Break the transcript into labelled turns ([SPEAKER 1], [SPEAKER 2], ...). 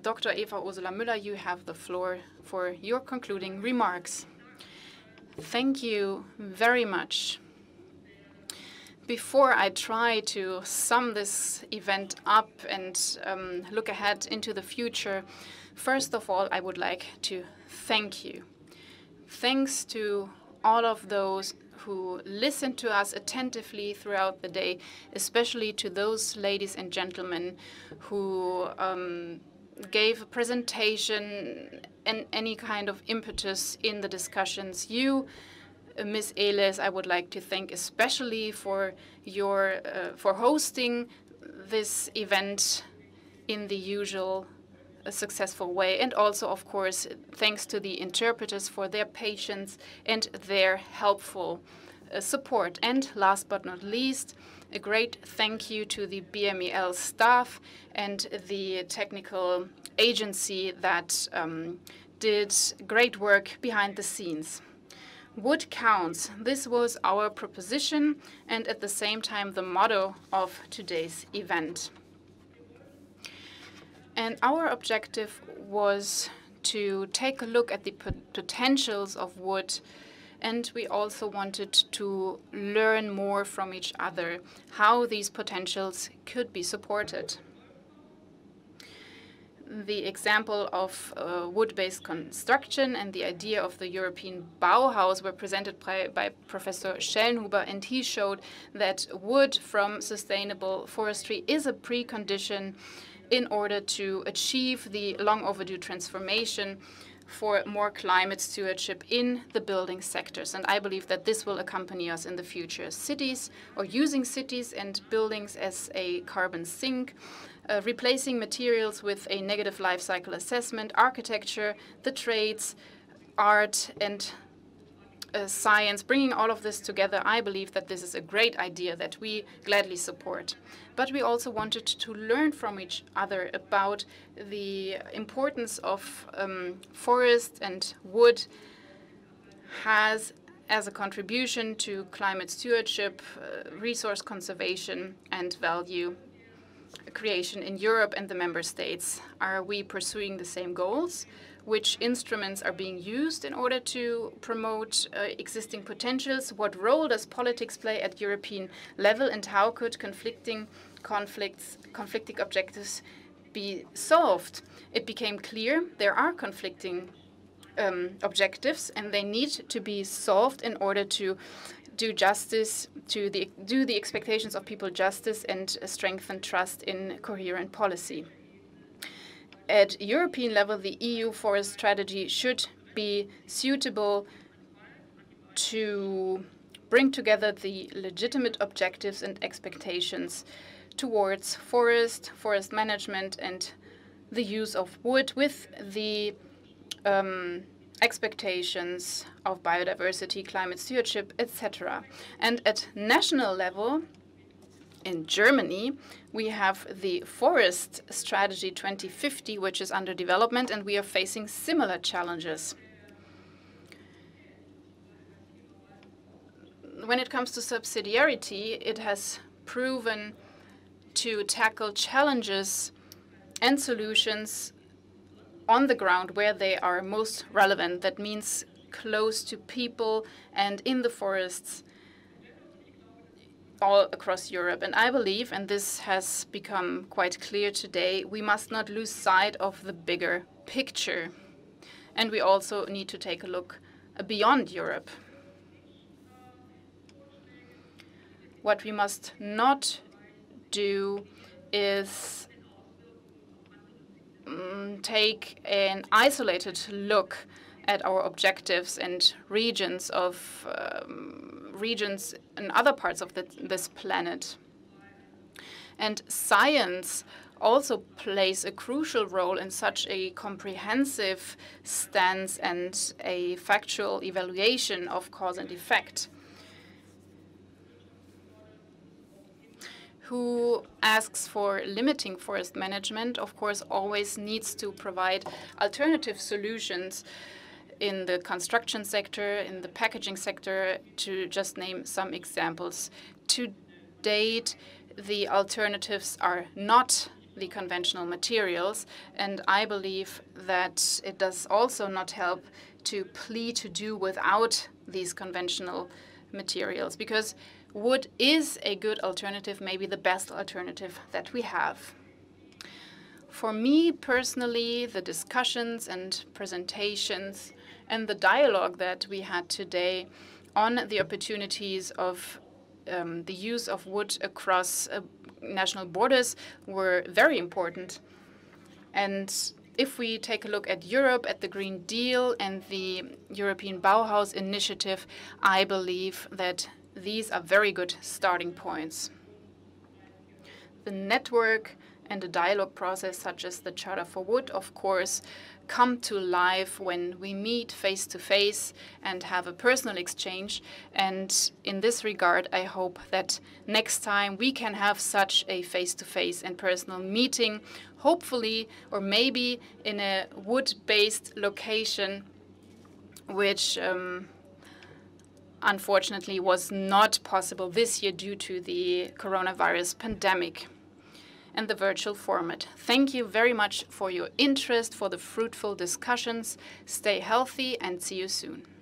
[SPEAKER 1] Dr. Eva-Ursula Müller, you have the floor for your concluding remarks. Thank you very much. Before I try to sum this event up and look ahead into the future, first of all, I would like to thank you. Thanks to all of those who listened to us attentively throughout the day, especially to those ladies and gentlemen who gave a presentation and any kind of impetus in the discussions. You, Ms. Ehlers, I would like to thank especially for your for hosting this event in the usual successful way, and also, of course, thanks to the interpreters for their patience and their helpful support. And last but not least, a great thank you to the BMEL staff and the technical agency that did great work behind the scenes. Wood counts. This was our proposition and at the same time the motto of today's event. And our objective was to take a look at the potentials of wood, and we also wanted to learn more from each other how these potentials could be supported. The example of wood-based construction and the idea of the European Bauhaus were presented by Professor Schellenhuber, and he showed that wood from sustainable forestry is a precondition in order to achieve the long overdue transformation for more climate stewardship in the building sectors. And I believe that this will accompany us in the future. Cities, or using cities and buildings as a carbon sink, replacing materials with a negative life cycle assessment, architecture, the trades, art, and science, bringing all of this together, I believe that this is a great idea that we gladly support. But we also wanted to learn from each other about the importance of forest and wood has as a contribution to climate stewardship, resource conservation, and value creation in Europe and the member states. Are we pursuing the same goals? Which instruments are being used in order to promote existing potentials? What role does politics play at European level, and how could conflicting objectives be solved? It became clear there are conflicting objectives, and they need to be solved in order to do justice to the expectations of people justice and strengthen trust in coherent policy. At European level, the EU forest strategy should be suitable to bring together the legitimate objectives and expectations towards forest management, and the use of wood with the expectations of biodiversity, climate stewardship, etc. And at national level, in Germany, we have the Forest Strategy 2050, which is under development, and we are facing similar challenges. When it comes to subsidiarity, it has proven to tackle challenges and solutions on the ground where they are most relevant. That means close to people and in the forests all across Europe. And I believe, and this has become quite clear today, we must not lose sight of the bigger picture. And we also need to take a look beyond Europe. What we must not do is take an isolated look at our objectives and regions in other parts of this planet. And science also plays a crucial role in such a comprehensive stance and a factual evaluation of cause and effect. Who asks for limiting forest management, of course, always needs to provide alternative solutions in the construction sector, in the packaging sector, to just name some examples. To date, the alternatives are not the conventional materials. And I believe that it does also not help to plead to do without these conventional materials, because wood is a good alternative, maybe the best alternative that we have. For me personally, the discussions and presentations and the dialogue that we had today on the opportunities of the use of wood across national borders were very important. And if we take a look at Europe, at the Green Deal and the European Bauhaus initiative, I believe that these are very good starting points. The network and the dialogue process, such as the Charter for Wood, of course, come to life when we meet face to face and have a personal exchange. And in this regard, I hope that next time we can have such a face-to-face and personal meeting, hopefully, or maybe in a wood-based location, which unfortunately was not possible this year due to the coronavirus pandemic and the virtual format. Thank you very much for your interest, for the fruitful discussions. Stay healthy and see you soon.